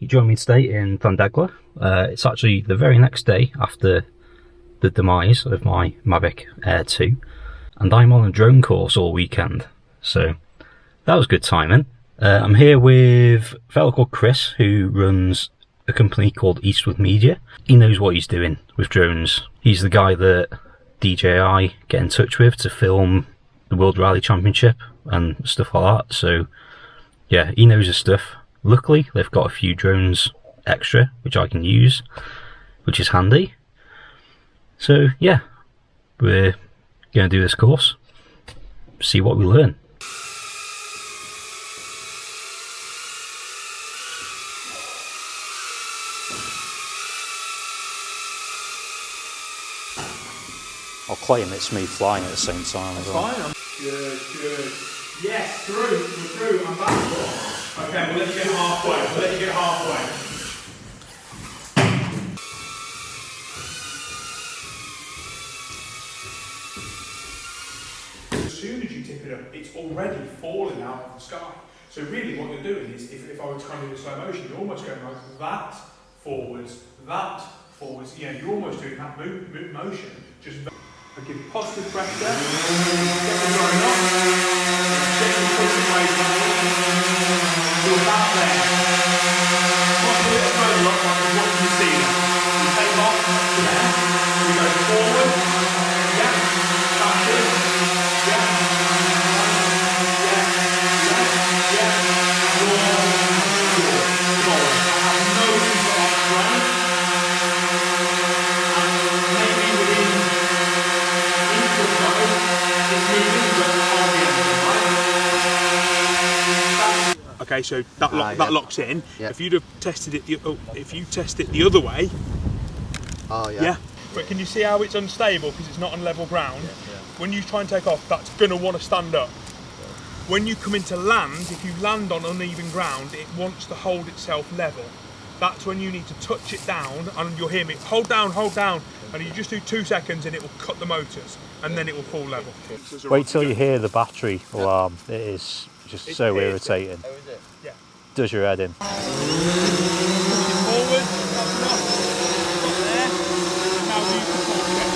you join me today in Llandegla. It's actually the very next day after the demise of my Mavic Air 2, and I'm on a drone course all weekend, so that was good timing. I'm here with a fellow called Chris, who runs a company called Eastwood Media. He knows what he's doing with drones. He's the guy that DJI get in touch with to film the World Rally Championship and stuff like that, so yeah, he knows his stuff. Luckily, they've got a few drones extra, which I can use, which is handy. So yeah, we're going to do this course, see what we learn. I'll claim it's me flying at the same time as well. Fine. Good. Yes, through, and back. Okay, we'll let you get halfway. As soon as you tip it up, it's already falling out of the sky. So really what you're doing is, if I were to kind of do the slow motion, you're almost going like that forwards, yeah, you're almost doing that motion, just I give positive pressure, get the drone up, gently push it away from you, to about there. Push a little further up, like what you see there. You take off to there, you go forward, yeah, that's it, yeah, forward. I have no control on the drone, and maybe within okay, so that locks in. Yep. If you'd have tested it, if you test it the other way, yeah. But can you see how it's unstable because it's not on level ground? Yeah. When you try and take off, that's going to want to stand up. When you come into land, if you land on uneven ground, it wants to hold itself level. That's when you need to touch it down, and you'll hear me hold down, and you just do 2 seconds, and it will cut the motors, and then it will fall level. Wait till you hear the battery alarm. It is just so irritating. Oh, is it? Yeah. Does your head in. Push it forward, that's enough. Stop there. Now do the full check.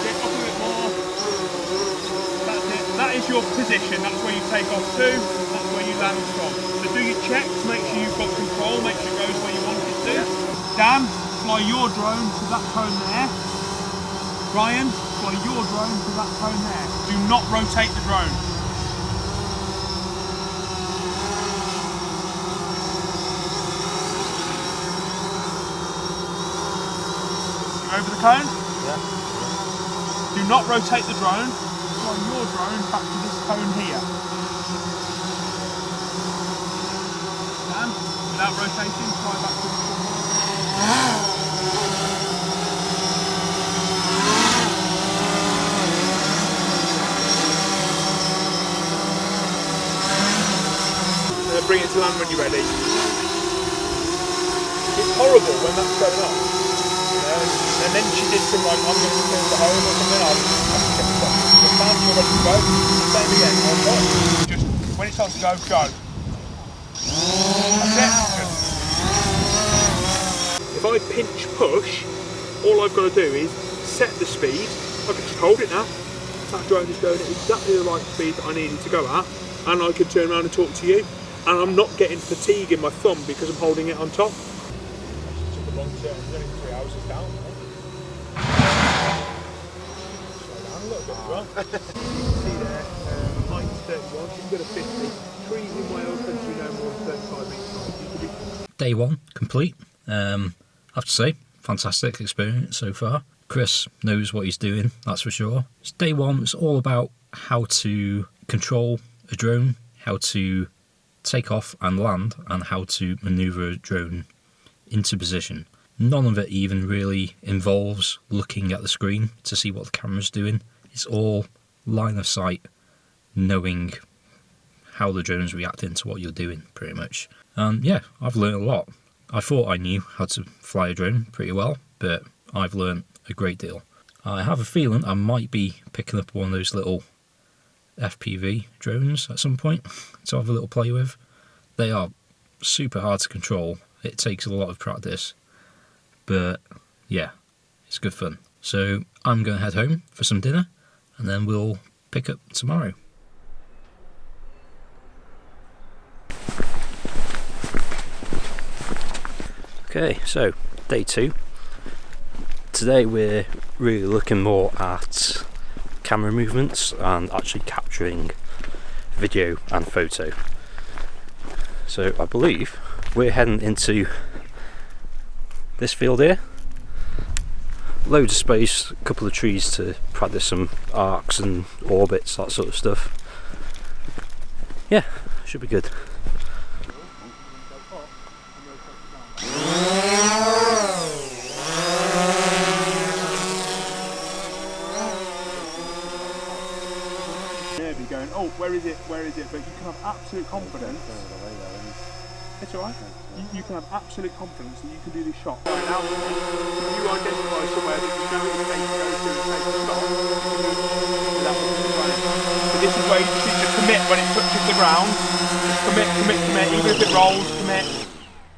Get up a bit more. That's it. That is your position. That's where you take off to. That's where you land from. So do your checks. Make sure you've got control. Make sure it goes where you want it to. Dan, fly your drone to that cone there. Ryan, fly your drone to that cone there. Do not rotate the drone. Over the cone? Yeah. Do not rotate the drone. Fly your drone back to this cone here. Dan, without rotating, fly back to this cone. Bring it to land when you're ready. It's horrible when that's going on. And then she did some like, I'm going to film the home or something, I'll check the box. Just land, you're ready to go. Same again, just when it starts to go, go. That's it. If I pinch push, all I've got to do is set the speed. I can just hold it now. That drone is going at exactly the right speed that I need it to go at, and I can turn around and talk to you. And I'm not getting fatigue in my thumb because I'm holding it on top. Took a long turn, it's only 3 hours down. Slow down a little bit as well. See there, height 31, you can go to 50. Trees in Wales tend to be no more than 35 metres high. Day one complete. I have to say, fantastic experience so far. Chris knows what he's doing, that's for sure. It's day one, it's all about how to control a drone, how to take off and land, and how to manoeuvre a drone into position. None of it even really involves looking at the screen to see what the camera's doing. It's all line of sight, knowing how the drone's reacting to what you're doing, pretty much. And yeah, I've learned a lot. I thought I knew how to fly a drone pretty well, but I've learned a great deal. I have a feeling I might be picking up one of those little FPV drones at some point to have a little play with. They are super hard to control. It takes a lot of practice, but yeah, it's good fun. So I'm going to head home for some dinner, and then we'll pick up tomorrow. Okay, so day 2. Today we're really looking more at camera movements and actually capturing video and photo. So I believe we're heading into this field here. Loads of space, a couple of trees to practice some arcs and orbits, that sort of stuff. Yeah, should be good. Going, oh, where is it, but you can have absolute confidence. It's alright. You can have absolute confidence that you can do this shot. Right now, if you identify somewhere that you know it's safe to go to and take a stop, that will be running. So this is where you just need to commit when it touches the ground. Commit, even if it rolls, commit.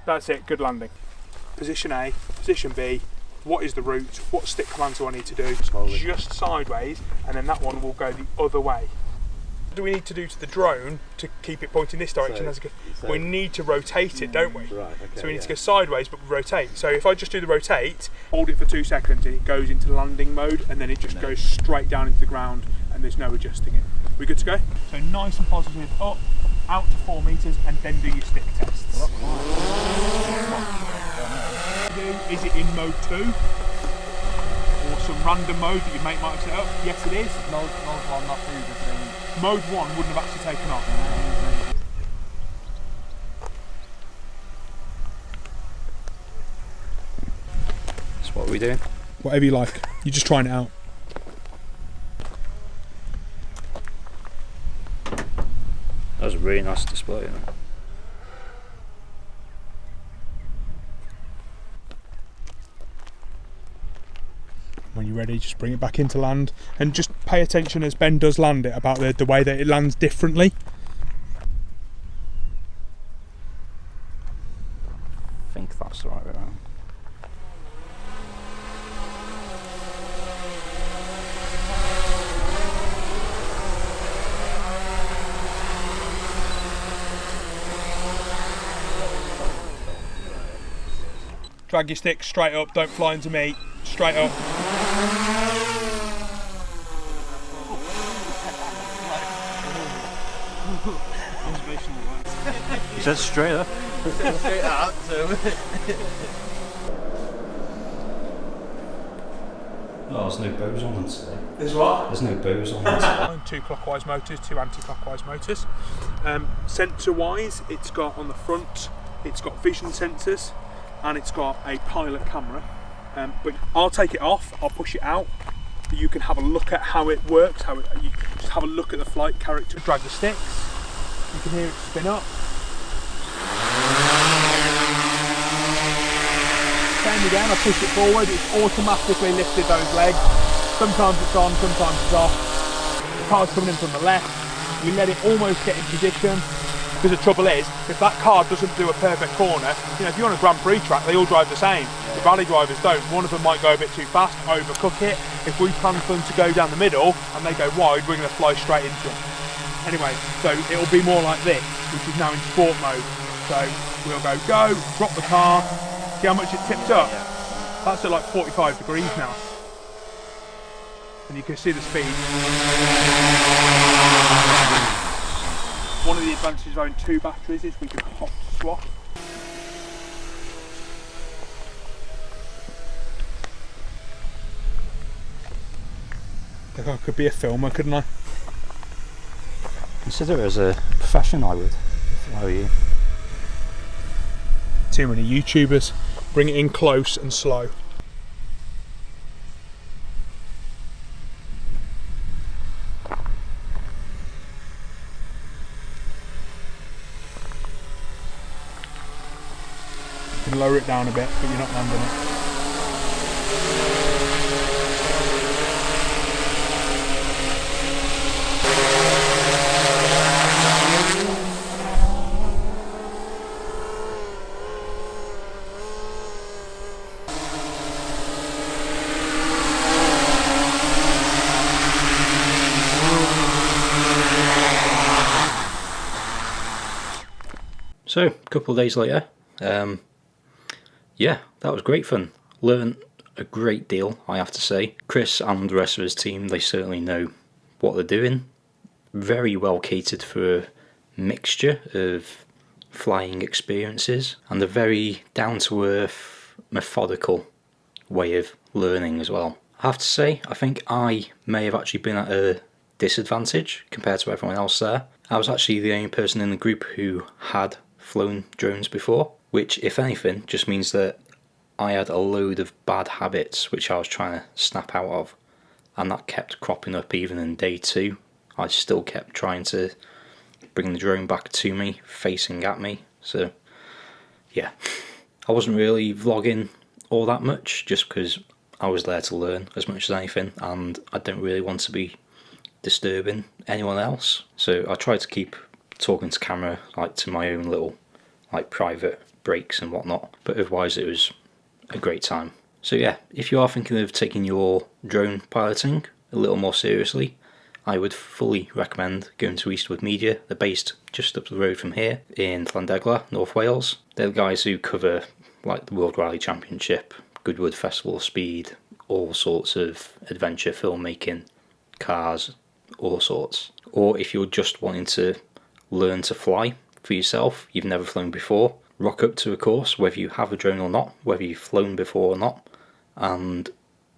That's it, good landing. Position A, position B. What is the route? What stick commands do I need to do? Slowly. Just sideways, and then that one will go the other way. What do we need to do to the drone to keep it pointing this direction? So we need to rotate it, don't we? Right, okay, so we need to go sideways but rotate. So if I just do the rotate, hold it for 2 seconds, it goes into landing mode, and then it just goes straight down into the ground and there's no adjusting it. We good to go? So nice and positive, up, out to 4 metres, and then do your stick tests. Is it in mode 2? Or some random mode that your mate might have set up? Yes, it is. Mode 1, not previously. Mode 1 wouldn't have actually taken off. So what are we doing? Whatever you like. You're just trying it out. That was a really nice display, isn't it? When you're ready, just bring it back into land and just pay attention as Ben does land it about the way that it lands differently. I think that's the right way around. Drag your stick straight up, don't fly into me, straight up. He said straight up. Straight up, so. Oh, there's no bows on them today. There's what? There's no bows on them today. 2 clockwise motors, 2 anti-clockwise motors. Sensor-wise, it's got on the front, it's got vision sensors, and it's got a pilot camera. But I'll take it off, I'll push it out. You can have a look at how it works, you just have a look at the flight character. Drag the sticks, you can hear it spin up. Same again, I push it forward, it's automatically lifted those legs. Sometimes it's on, sometimes it's off. The car's coming in from the left, we let it almost get in position. Because the trouble is, if that car doesn't do a perfect corner, if you're on a Grand Prix track, they all drive the same. The rally drivers don't. One of them might go a bit too fast, overcook it. If we plan for them to go down the middle and they go wide, we're going to fly straight into them. Anyway, so it'll be more like this, which is now in sport mode. So we'll go, drop the car, see how much it tipped up. That's at like 45 degrees now. And you can see the speed. One of the advantages of having 2 batteries is we can hot swap. I could be a filmer, couldn't I? Consider it as a profession, I would, if I were you. Too many YouTubers. Bring it in close and slow. You can lower it down a bit, but you're not landing it. So, a couple of days later, yeah, that was great fun. Learned a great deal, I have to say. Chris and the rest of his team, they certainly know what they're doing. Very well catered for a mixture of flying experiences and a very down-to-earth, methodical way of learning as well. I have to say, I think I may have actually been at a disadvantage compared to everyone else there. I was actually the only person in the group who had flown drones before, which, if anything, just means that I had a load of bad habits which I was trying to snap out of, and that kept cropping up even in day 2. I still kept trying to bring the drone back to me, facing at me. So yeah, I wasn't really vlogging all that much just because I was there to learn as much as anything, and I don't really want to be disturbing anyone else. So I tried to keep talking to camera like to my own little like private breaks and whatnot, but otherwise it was a great time. So yeah, if you are thinking of taking your drone piloting a little more seriously, I would fully recommend going to Eastwood Media. They're based just up the road from here in Llandegla, North Wales. They're the guys who cover like the World Rally Championship, Goodwood Festival of Speed, all sorts of adventure filmmaking, cars, all sorts. Or if you're just wanting to learn to fly for yourself, you've never flown before, rock up to a course, whether you have a drone or not, whether you've flown before or not, and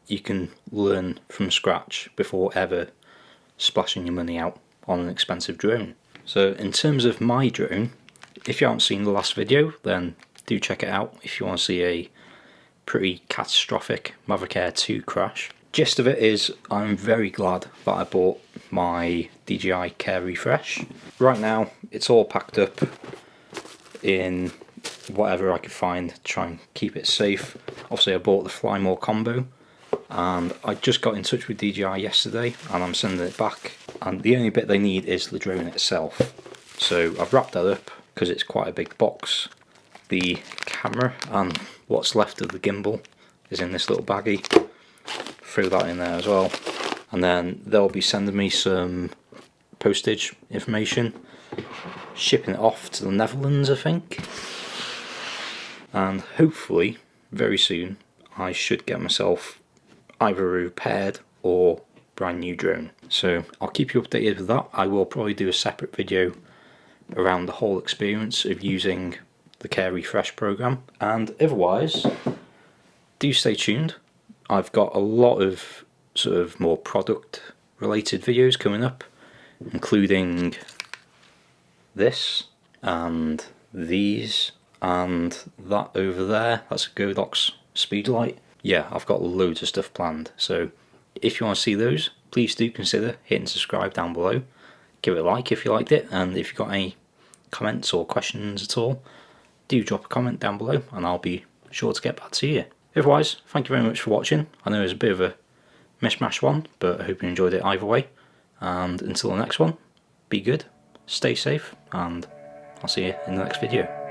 you can learn from scratch before ever splashing your money out on an expensive drone. So in terms of my drone, if you haven't seen the last video, then do check it out if you want to see a pretty catastrophic Maverick Air 2 crash. Gist of it is, I'm very glad that I bought my DJI Care Refresh. Right now it's all packed up in whatever I could find to try and keep it safe. Obviously I bought the Fly More combo, and I just got in touch with DJI yesterday and I'm sending it back, and the only bit they need is the drone itself. So I've wrapped that up because it's quite a big box. The camera and what's left of the gimbal is in this little baggie. Throw that in there as well, and then they'll be sending me some postage information, shipping it off to the Netherlands I think, and hopefully very soon I should get myself either a repaired or brand new drone. So I'll keep you updated with that. I will probably do a separate video around the whole experience of using the Care Refresh program, and otherwise do stay tuned. I've got a lot of sort of more product related videos coming up, including this and these and that over there. That's a Godox Speedlight. Yeah, I've got loads of stuff planned, so if you want to see those, please do consider hitting subscribe down below. Give it a like if you liked it, and if you've got any comments or questions at all, do drop a comment down below and I'll be sure to get back to you. Otherwise, thank you very much for watching. I know it was a bit of a mishmash one, but I hope you enjoyed it either way. And until the next one, be good, stay safe, and I'll see you in the next video.